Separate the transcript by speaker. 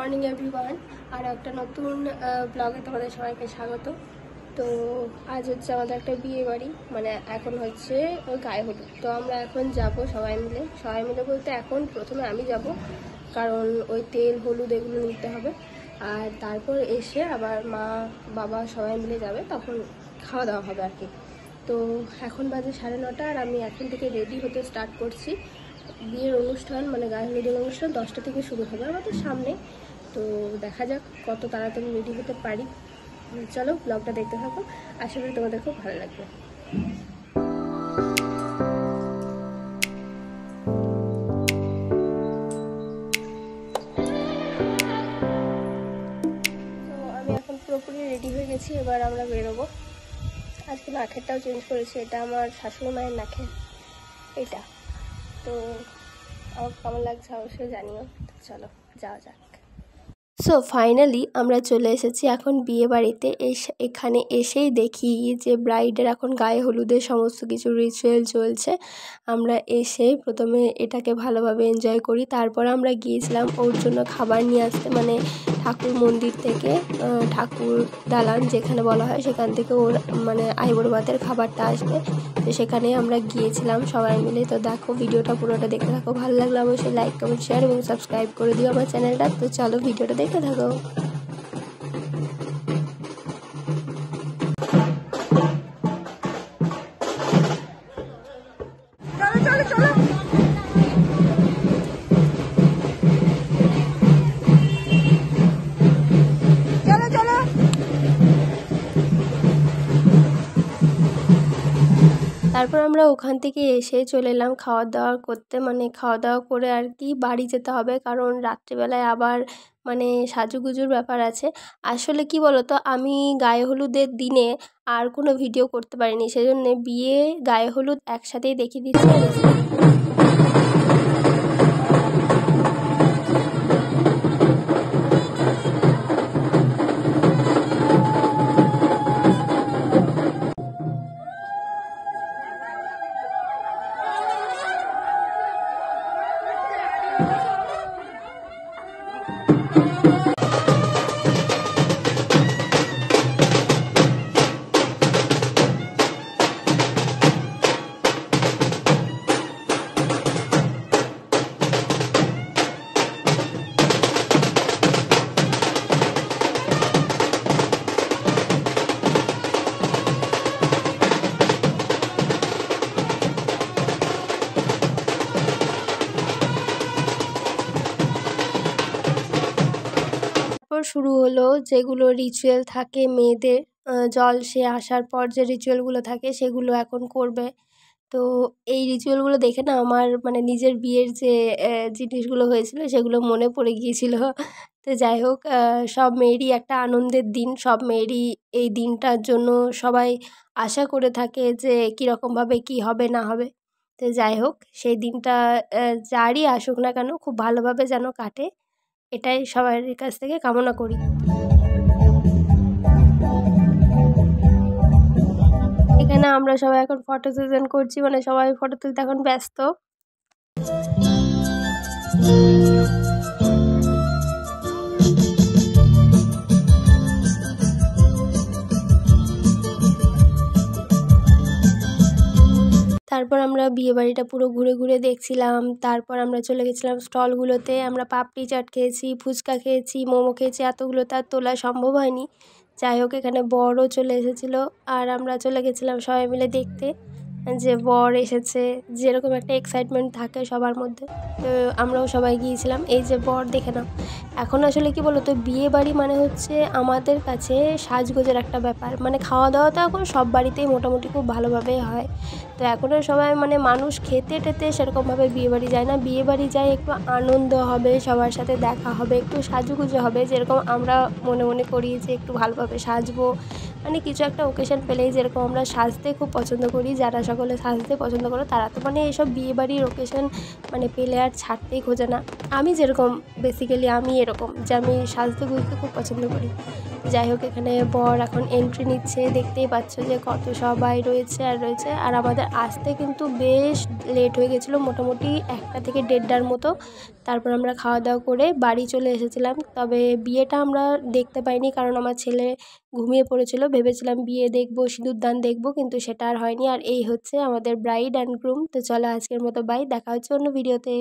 Speaker 1: Morning everyone. আর একটা নতুন ব্লগে তোমাদের সবাইকে স্বাগত। তো আজ হচ্ছে আমাদের একটা বিয়ে বাড়ি, মানে এখন হচ্ছে গায়ে হলুদ। তো আমরা এখন যাব সবাই মিলে বলতে এখন প্রথমে আমি যাব, কারণ ওই তেল হলুদ এগুলো নিতে হবে। আর তারপর এসে আবার মা বাবা সবাই মিলে যাবে, তখন খাওয়া দাওয়া হবে আর কি। তো এখন বাজে 9:30 আর আমি এখন থেকে রেডি হতে স্টার্ট করছি। বিয়ের অনুষ্ঠান মানে গায়ে হলুদের অনুষ্ঠান 10টা থেকে শুরু হবে আমাদের সামনে। তো দেখা যাক কত তাড়াতাড়ি রেডি হতে পারি। চলো ব্লগটা দেখতে থাকো, আশা করি তোমাদের খুব ভালো লাগবে। তো আমি এখন পুরোপুরি রেডি হয়ে গেছি, এবার আমরা বেরোবো। আজকে নাখেরটাও চেঞ্জ করেছি, এটা আমার শাশুড়ি মায়ের নাখের এটা। তো আমার কেমন লাগছে অবশ্যই জানিও। চলো যাওয়া যাক। সো ফাইনালি আমরা চলে এসেছি এখন বিয়ে বাড়িতে। এখানে এসেই দেখি যে ব্রাইডের এখন গায়ে হলুদের সমস্ত কিছু রিচুয়াল চলছে। আমরা এসে প্রথমে এটাকে ভালোভাবে এনজয় করি, তারপর আমরা গিয়েছিলাম ওর জন্য খাবার নিয়ে আসতে, মানে ঠাকুর মন্দির থেকে ঠাকুর দালান যেখানে বলা হয় সেখান থেকে ওর মানে আইবুড়ো ভাতের খাবারটা আসবে। তো সেখানে আমরা গিয়েছিলাম সবাই মিলে। তো দেখো ভিডিওটা পুরোটা দেখতে থাকো, ভালো লাগলে অবশ্যই লাইক কমেন্ট শেয়ার এবং সাবস্ক্রাইব করে দিও আমার চ্যানেলটা। তো চলো ভিডিওটা দেখতে থাকো। তারপর আমরা ওখান থেকে এসে চলে এলাম খাওয়া দাওয়া করতে, মানে খাওয়া দাওয়া করে আর কি বাড়ি যেতে হবে, কারণ রাত্রিবেলায় আবার মানে সাজুগুজুর ব্যাপার আছে। আসলে কি বলতো, আমি গায়ে হলুদের দিনে আর কোনো ভিডিও করতে পারিনি, সেজন্য বিয়ে গায়ে হলুদ একসাথেই দেখিয়ে দিচ্ছি। শুরু হলো যেগুলো রিচুয়াল থাকে মেয়েদের, জল সে আসার পর যে রিচুয়ালগুলো থাকে সেগুলো এখন করবে। তো এই রিচুয়ালগুলো দেখে না আমার মানে নিজের বিয়ের যে জিনিসগুলো হয়েছিল সেগুলো মনে পড়ে গিয়েছিল। তো যাই হোক, সব মেয়েরই একটা আনন্দের দিন, সব মেয়েরই এই দিনটার জন্য সবাই আশা করে থাকে যে কীরকমভাবে কী হবে না হবে। তো যাই হোক, সেই দিনটা যারই আসুক না কেন খুব ভালোভাবে যেন কাটে, এটাই সবার কাছ থেকে কামনা করি। এখানে আমরা সবাই এখন ফটো সেশন করছি, মানে সবাই ফটো তুলতে এখন ব্যস্ত। তারপর আমরা বিয়েবাড়িটা পুরো ঘুরে ঘুরে দেখছিলাম। তারপর আমরা চলে গেছিলাম স্টলগুলোতে, আমরা পাপড়ি চাট খেয়েছি, ফুচকা খেয়েছি, মোমো খেয়েছি, এতগুলো তার তোলা সম্ভব হয়নি। যাই হোক, এখানে বরও চলে এসেছিলো আর আমরা চলে গেছিলাম সবাই মিলে দেখতে যে বর এসেছে, যেরকম একটা এক্সাইটমেন্ট থাকে সবার মধ্যে। তো আমরাও সবাই গিয়েছিলাম। এই যে বর দেখে নাও। এখন আসলে কি বলো তো, বিয়ে বাড়ি মানে হচ্ছে আমাদের কাছে সাজগোজের একটা ব্যাপার, মানে খাওয়া দাওয়া তো এখন সব বাড়িতেই মোটামুটি খুব ভালোভাবেই হয়। তো এখনও সবাই মানে মানুষ খেতে টেতে সেরকমভাবে বিয়েবাড়ি যায় না, বিয়েবাড়ি যায় একটু আনন্দ হবে, সবার সাথে দেখা হবে, একটু সাজুগুজু হবে। যেরকম আমরা মনে মনে করি যে একটু ভালোভাবে সাজবো, মানে কিছু একটা ওকেশন পেলেই যেরকম আমরা সাজতে খুব পছন্দ করি, যারা সকলে সাজতে পছন্দ করো তারা তো মানে এইসব বিয়েবাড়ির ওকেশন মানে পেলে আর ছাড়তেই খোঁজে না। আমি যেরকম বেসিক্যালি আমি এরকম যে আমি সাজতে গুজতে খুব পছন্দ করি। যাই হোক, এখানে বর এখন এন্ট্রি নিচ্ছে, দেখতেই পাচ্ছ যে কত সবাই রয়েছে আর আমাদের আসতে কিন্তু বেশ লেট হয়ে গেছিলো, মোটামুটি 1টা থেকে 1:30টার মতো। তারপর আমরা খাওয়া দাওয়া করে বাড়ি চলে এসেছিলাম। তবে বিয়েটা আমরা দেখতে পাইনি, কারণ আমার ছেলে ঘুমিয়ে পড়েছিল। ভেবেছিলাম বিয়ে দেখবো, সিঁদুরদান দেখবো, কিন্তু সেটা আর হয়নি। আর এই হচ্ছে আমাদের ব্রাইড অ্যান্ড গ্রুম। তো চলো আজকের মতো বাই, দেখা হচ্ছে অন্য ভিডিওতে।